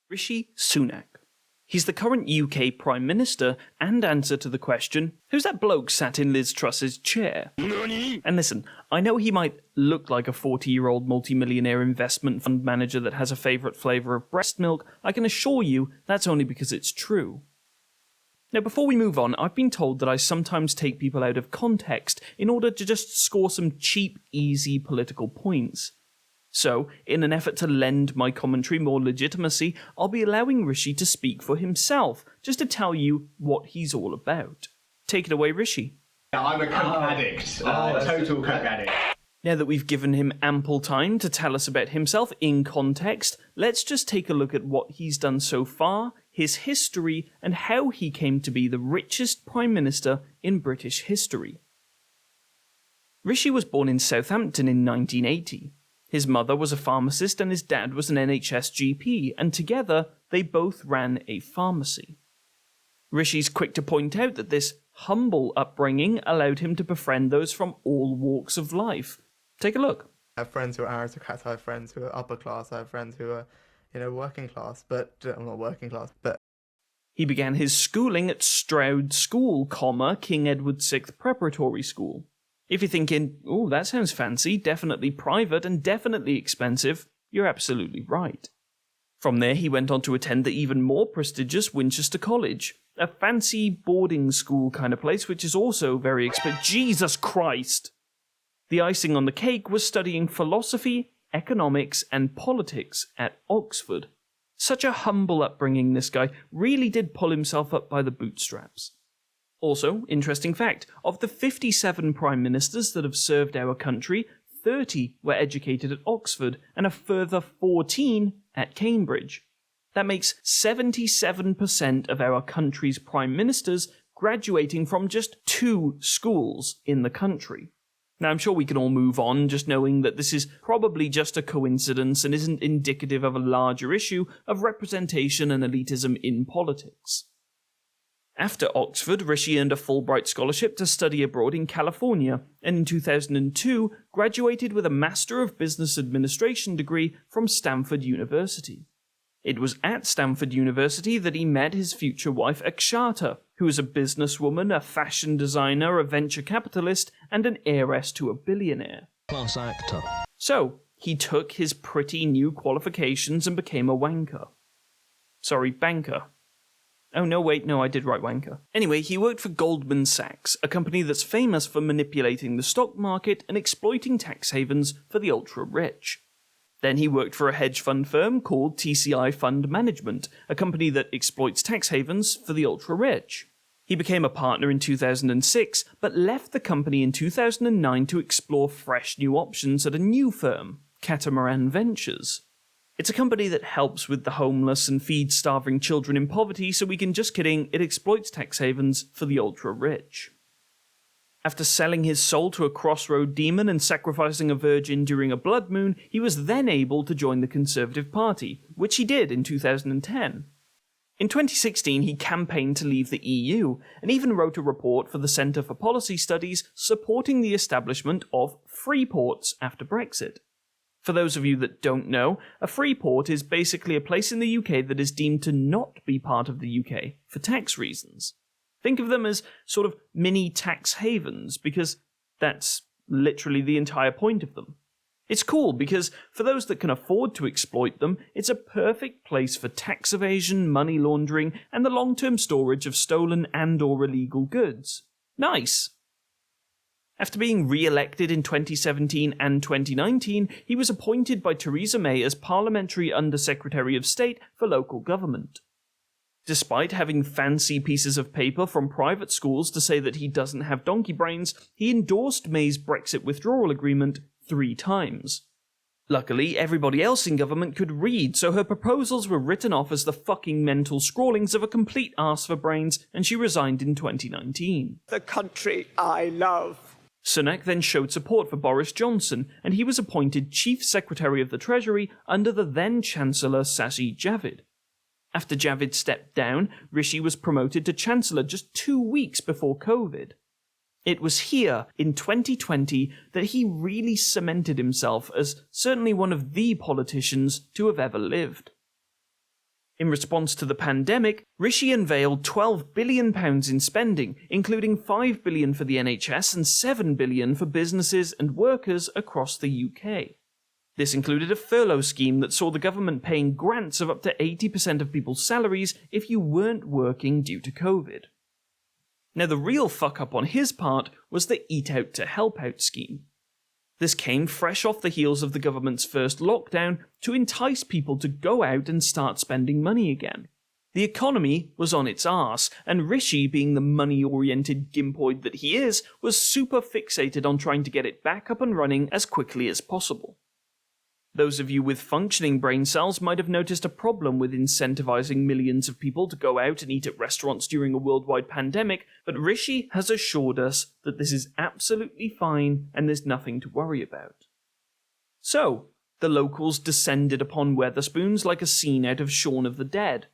Rishi Sunak. He's the current UK Prime Minister and answer to the question, who's that bloke sat in Liz Truss's chair? And listen, I know he might look like a 40-year-old multimillionaire investment fund manager that has a favourite flavour of breast milk. I can assure you that's only because it's true. Now, before we move on, I've been told that I sometimes take people out of context in order to just score some cheap, easy political points. So, in an effort to lend my commentary more legitimacy, I'll be allowing Rishi to speak for himself, just to tell you what he's all about. Take it away, Rishi. I'm a coke addict, total coke addict. Now that we've given him ample time to tell us about himself in context, let's just take a look at what he's done so far, his history, and how he came to be the richest Prime Minister in British history. Rishi was born in Southampton in 1980. His mother was a pharmacist and his dad was an NHS GP, and together they both ran a pharmacy. Rishi's quick to point out that this humble upbringing allowed him to befriend those from all walks of life. Take a look. I have friends who are aristocrats, I have friends who are upper class, I have friends who are, working class, but I'm not working class, but... He began his schooling at Stroud School, King Edward VI Preparatory School. If you're thinking, oh, that sounds fancy, definitely private and definitely expensive, you're absolutely right. From there, he went on to attend the even more prestigious Winchester College, a fancy boarding school kind of place, which is also very expensive. Jesus Christ! The icing on the cake was studying philosophy, economics, and politics at Oxford. Such a humble upbringing, this guy really did pull himself up by the bootstraps. Also, interesting fact, of the 57 prime ministers that have served our country, 30 were educated at Oxford and a further 14 at Cambridge. That makes 77% of our country's prime ministers graduating from just 2 schools in the country. Now, I'm sure we can all move on, just knowing that this is probably just a coincidence and isn't indicative of a larger issue of representation and elitism in politics. After Oxford, Rishi earned a Fulbright scholarship to study abroad in California, and in 2002 graduated with a Master of Business Administration degree from Stanford University. It was at Stanford University that he met his future wife Akshata, who is a businesswoman, a fashion designer, a venture capitalist, and an heiress to a billionaire. Class actor. So, he took his pretty new qualifications and became a wanker. Sorry, banker. Oh, no, wait, no, I did write wanker. Anyway, he worked for Goldman Sachs, a company that's famous for manipulating the stock market and exploiting tax havens for the ultra-rich. Then he worked for a hedge fund firm called TCI Fund Management, a company that exploits tax havens for the ultra-rich. He became a partner in 2006, but left the company in 2009 to explore fresh new options at a new firm, Catamaran Ventures. It's a company that helps with the homeless and feeds starving children in poverty, so we can just kidding, it exploits tax havens for the ultra-rich. After selling his soul to a crossroad demon and sacrificing a virgin during a blood moon, he was then able to join the Conservative Party, which he did in 2010. In 2016, he campaigned to leave the EU, and even wrote a report for the Centre for Policy Studies supporting the establishment of free ports after Brexit. For those of you that don't know, a free port is basically a place in the UK that is deemed to not be part of the UK for tax reasons. Think of them as sort of mini tax havens, because that's literally the entire point of them. It's cool because for those that can afford to exploit them, it's a perfect place for tax evasion, money laundering, and the long-term storage of stolen and/or illegal goods. Nice! After being re-elected in 2017 and 2019, he was appointed by Theresa May as Parliamentary Under-Secretary of State for Local Government. Despite having fancy pieces of paper from private schools to say that he doesn't have donkey brains, he endorsed May's Brexit withdrawal agreement 3 times. Luckily, everybody else in government could read, so her proposals were written off as the fucking mental scrawlings of a complete arse for brains, and she resigned in 2019. The country I love. Sunak then showed support for Boris Johnson, and he was appointed Chief Secretary of the Treasury under the then-Chancellor Sajid Javid. After Javid stepped down, Rishi was promoted to Chancellor just 2 weeks before COVID. It was here, in 2020, that he really cemented himself as certainly one of the politicians to have ever lived. In response to the pandemic, Rishi unveiled £12 billion in spending, including £5 billion for the NHS and £7 billion for businesses and workers across the UK. This included a furlough scheme that saw the government paying grants of up to 80% of people's salaries if you weren't working due to COVID. Now, the real fuck-up on his part was the Eat Out to Help Out scheme. This came fresh off the heels of the government's first lockdown to entice people to go out and start spending money again. The economy was on its arse, and Rishi, being the money-oriented gimpoid that he is, was super fixated on trying to get it back up and running as quickly as possible. Those of you with functioning brain cells might have noticed a problem with incentivizing millions of people to go out and eat at restaurants during a worldwide pandemic, but Rishi has assured us that this is absolutely fine and there's nothing to worry about. So, the locals descended upon Wetherspoons like a scene out of Shaun of the Dead.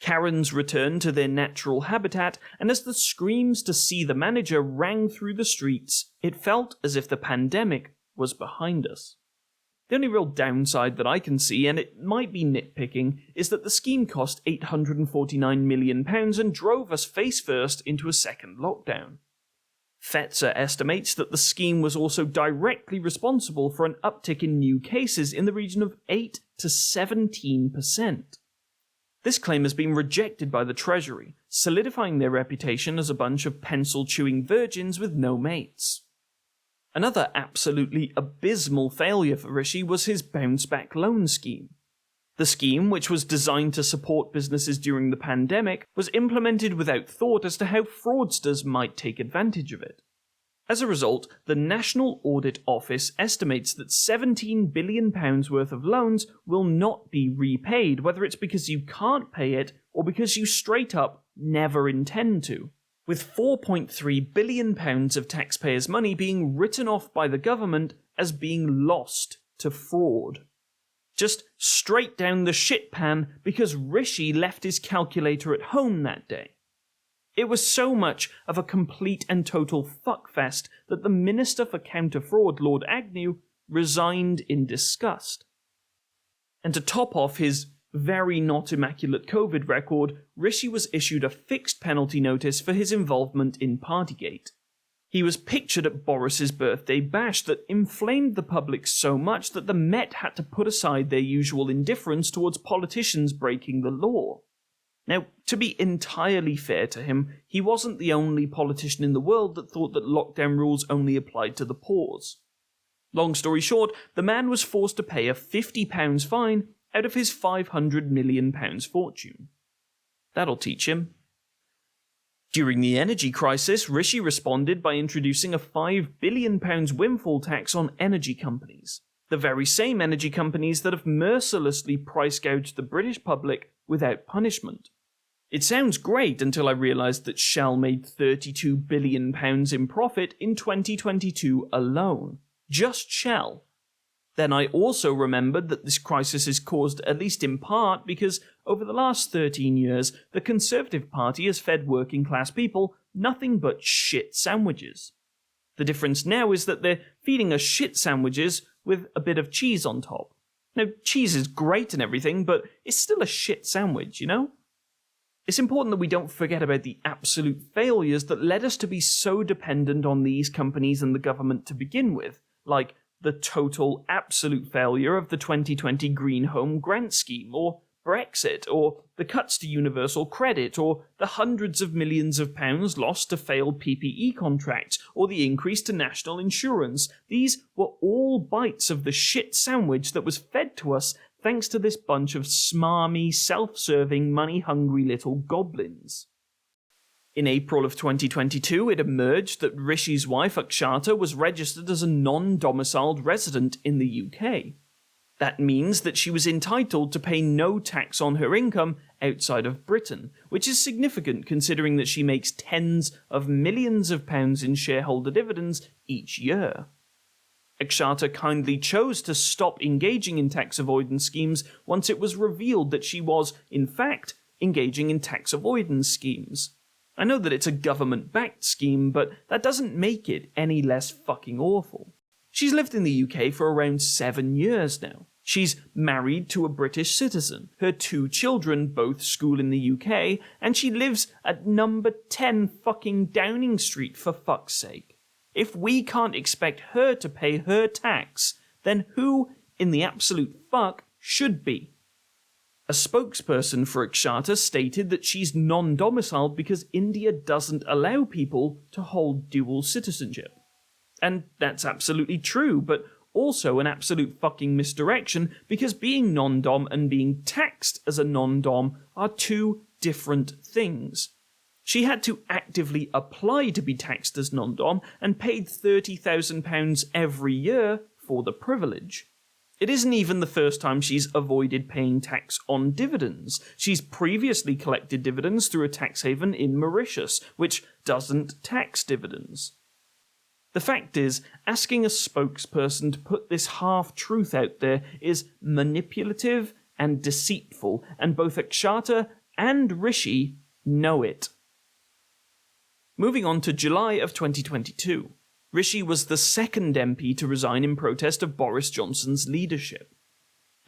Karens returned to their natural habitat, and as the screams to see the manager rang through the streets, it felt as if the pandemic was behind us. The only real downside that I can see, and it might be nitpicking, is that the scheme cost £849 million and drove us face first into a second lockdown. Fetzer estimates that the scheme was also directly responsible for an uptick in new cases in the region of 8 to 17%. This claim has been rejected by the Treasury, solidifying their reputation as a bunch of pencil-chewing virgins with no mates. Another absolutely abysmal failure for Rishi was his bounce-back loan scheme. The scheme, which was designed to support businesses during the pandemic, was implemented without thought as to how fraudsters might take advantage of it. As a result, the National Audit Office estimates that £17 billion worth of loans will not be repaid, whether it's because you can't pay it or because you straight up never intend to, with £4.3 billion of taxpayers' money being written off by the government as being lost to fraud. Just straight down the shit pan because Rishi left his calculator at home that day. It was so much of a complete and total fuckfest that the Minister for Counter-Fraud, Lord Agnew, resigned in disgust. And to top off his very not immaculate COVID record, Rishi was issued a fixed penalty notice for his involvement in Partygate. He was pictured at Boris's birthday bash that inflamed the public so much that the Met had to put aside their usual indifference towards politicians breaking the law. Now, to be entirely fair to him, he wasn't the only politician in the world that thought that lockdown rules only applied to the poors. Long story short, the man was forced to pay a £50 fine out of his £500 million fortune. That'll teach him. During the energy crisis, Rishi responded by introducing a £5 billion windfall tax on energy companies, the very same energy companies that have mercilessly price gouged the British public without punishment. It sounds great until I realised that Shell made £32 billion in profit in 2022 alone. Just Shell. Then I also remembered that this crisis is caused at least in part because over the last 13 years, the Conservative Party has fed working class people nothing but shit sandwiches. The difference now is that they're feeding us shit sandwiches with a bit of cheese on top. Now, cheese is great and everything, but it's still a shit sandwich, you know? It's important that we don't forget about the absolute failures that led us to be so dependent on these companies and the government to begin with, like the total absolute failure of the 2020 Green Home Grant Scheme, or Brexit, or the cuts to universal credit, or the hundreds of millions of pounds lost to failed PPE contracts, or the increase to national insurance. These were all bites of the shit sandwich that was fed to us thanks to this bunch of smarmy, self-serving, money-hungry little goblins. In April of 2022, it emerged that Rishi's wife Akshata was registered as a non-domiciled resident in the UK. That means that she was entitled to pay no tax on her income outside of Britain, which is significant considering that she makes tens of millions of pounds in shareholder dividends each year. Akshata kindly chose to stop engaging in tax avoidance schemes once it was revealed that she was, in fact, engaging in tax avoidance schemes. I know that it's a government-backed scheme, but that doesn't make it any less fucking awful. She's lived in the UK for around 7 years now. She's married to a British citizen, her 2 children both school in the UK, and she lives at number 10 fucking Downing Street, for fuck's sake. If we can't expect her to pay her tax, then who in the absolute fuck should be? A spokesperson for Akshata stated that she's non-domiciled because India doesn't allow people to hold dual citizenship. And that's absolutely true, but also an absolute fucking misdirection, because being non-dom and being taxed as a non-dom are 2 different things. She had to actively apply to be taxed as non-dom and paid £30,000 every year for the privilege. It isn't even the first time she's avoided paying tax on dividends. She's previously collected dividends through a tax haven in Mauritius, which doesn't tax dividends. The fact is, asking a spokesperson to put this half-truth out there is manipulative and deceitful, and both Akshata and Rishi know it. Moving on to July of 2022. Rishi was the second MP to resign in protest of Boris Johnson's leadership.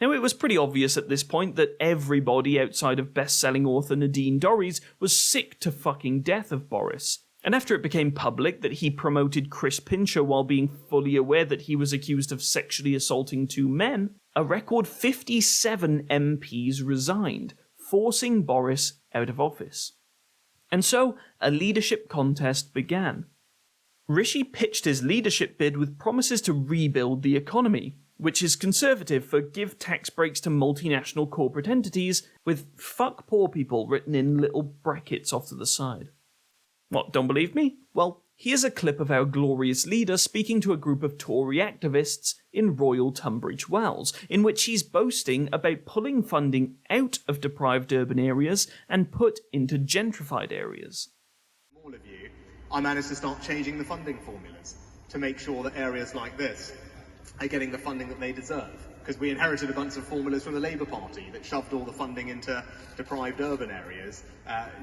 Now, it was pretty obvious at this point that everybody outside of best-selling author Nadine Dorries was sick to fucking death of Boris. And after it became public that he promoted Chris Pincher while being fully aware that he was accused of sexually assaulting 2 men, a record 57 MPs resigned, forcing Boris out of office. And so, a leadership contest began. Rishi pitched his leadership bid with promises to rebuild the economy, which is conservative for give tax breaks to multinational corporate entities, with fuck poor people written in little brackets off to the side. What, don't believe me? Well, here's a clip of our glorious leader speaking to a group of Tory activists in Royal Tunbridge Wells, in which he's boasting about pulling funding out of deprived urban areas and put into gentrified areas. All of you, I managed to start changing the funding formulas to make sure that areas like this are getting the funding that they deserve. Because we inherited a bunch of formulas from the Labour Party that shoved all the funding into deprived urban areas,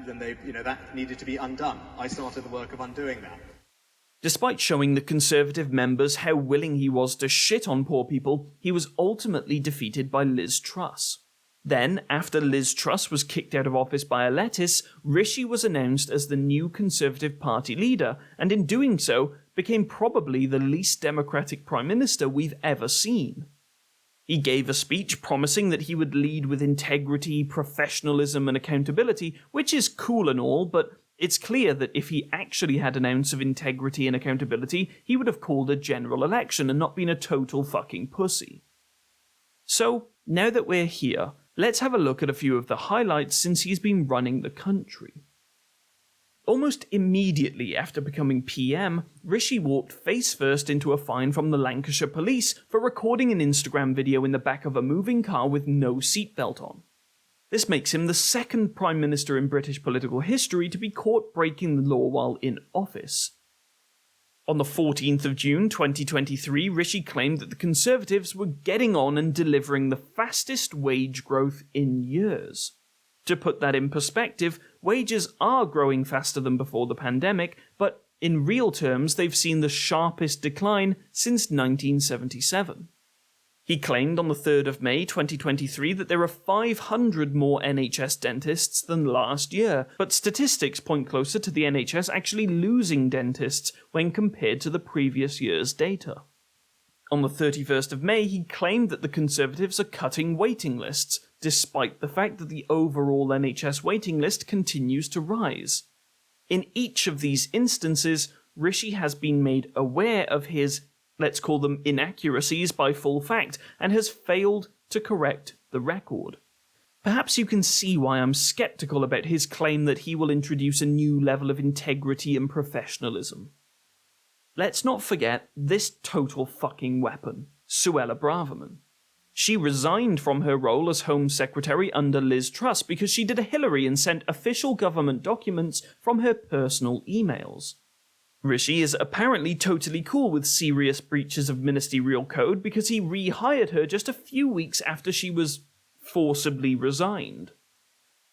then that needed to be undone. I started the work of undoing that. Despite showing the Conservative members how willing he was to shit on poor people, he was ultimately defeated by Liz Truss. Then, after Liz Truss was kicked out of office by a lettuce, Rishi was announced as the new Conservative Party leader, and in doing so, became probably the least democratic Prime Minister we've ever seen. He gave a speech promising that he would lead with integrity, professionalism and accountability, which is cool and all, but it's clear that if he actually had an ounce of integrity and accountability, he would have called a general election and not been a total fucking pussy. So, now that we're here, let's have a look at a few of the highlights since he's been running the country. Almost immediately after becoming PM, Rishi walked face first into a fine from the Lancashire police for recording an Instagram video in the back of a moving car with no seatbelt on. This makes him the second Prime Minister in British political history to be caught breaking the law while in office. On the 14th of June 2023, Rishi claimed that the Conservatives were getting on and delivering the fastest wage growth in years. To put that in perspective, wages are growing faster than before the pandemic, but in real terms they've seen the sharpest decline since 1977. He claimed on the 3rd of May 2023 that there are 500 more NHS dentists than last year, but statistics point closer to the NHS actually losing dentists when compared to the previous year's data. On the 31st of May, he claimed that the Conservatives are cutting waiting lists, despite the fact that the overall NHS waiting list continues to rise. In each of these instances, Rishi has been made aware of his, let's call them inaccuracies by full fact, and has failed to correct the record. Perhaps you can see why I'm sceptical about his claim that he will introduce a new level of integrity and professionalism. Let's not forget this total fucking weapon, Suella Braverman. She resigned from her role as Home Secretary under Liz Truss because she did a Hillary and sent official government documents from her personal emails. Rishi is apparently totally cool with serious breaches of ministerial code because he rehired her just a few weeks after she was forcibly resigned.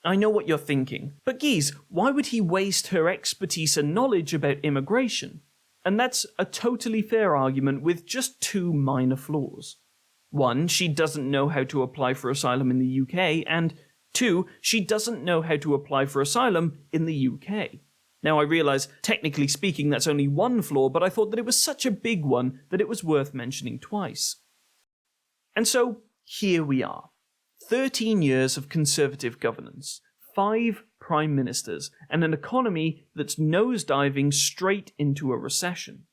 I know what you're thinking, but geez, why would he waste her expertise and knowledge about immigration? And that's a totally fair argument with just 2 minor flaws. 1, she doesn't know how to apply for asylum in the UK, and 2, she doesn't know how to apply for asylum in the UK. Now, I realise, technically speaking, that's only one flaw, but I thought that it was such a big one that it was worth mentioning twice. And so, here we are. 13 years of Conservative governance, 5 prime ministers, and an economy that's nosediving straight into a recession.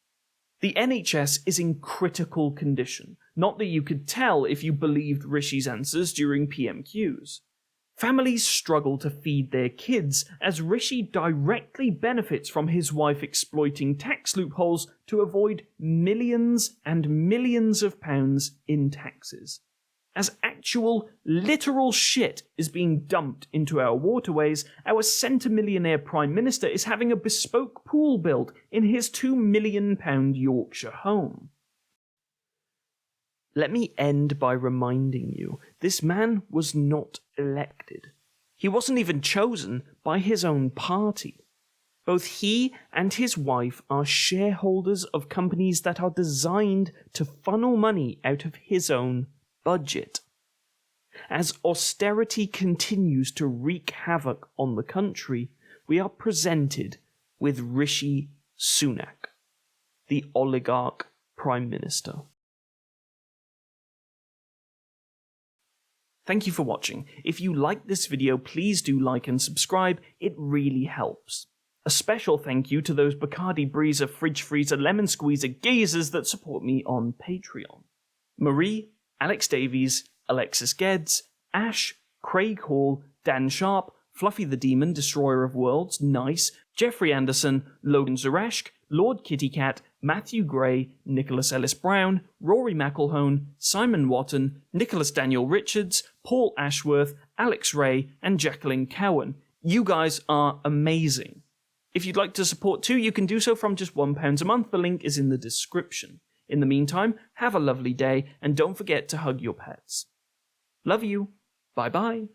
The NHS is in critical condition, not that you could tell if you believed Rishi's answers during PMQs. Families struggle to feed their kids as Rishi directly benefits from his wife exploiting tax loopholes to avoid millions and millions of pounds in taxes. As actual, literal shit is being dumped into our waterways, our centre-millionaire Prime Minister is having a bespoke pool built in his £2 million Yorkshire home. Let me end by reminding you, this man was not elected. He wasn't even chosen by his own party. Both he and his wife are shareholders of companies that are designed to funnel money out of his own budget. As austerity continues to wreak havoc on the country, we are presented with Rishi Sunak, the oligarch Prime Minister. Thank you for watching. If you liked this video, please do like and subscribe. It really helps. A special thank you to those Bacardi Breezer, Fridge Freezer, Lemon Squeezer geezers that support me on Patreon. Marie, Alex Davies, Alexis Geddes, Ash, Craig Hall, Dan Sharp, Fluffy the Demon, Destroyer of Worlds, Nice, Jeffrey Anderson, Logan Zareshk, Lord Kitty Cat, Matthew Gray, Nicholas Ellis Brown, Rory McElhone, Simon Watton, Nicholas Daniel Richards, Paul Ashworth, Alex Ray, and Jacqueline Cowan. You guys are amazing. If you'd like to support too, you can do so from just £1 a month. The link is in the description. In the meantime, have a lovely day, and don't forget to hug your pets. Love you. Bye-bye.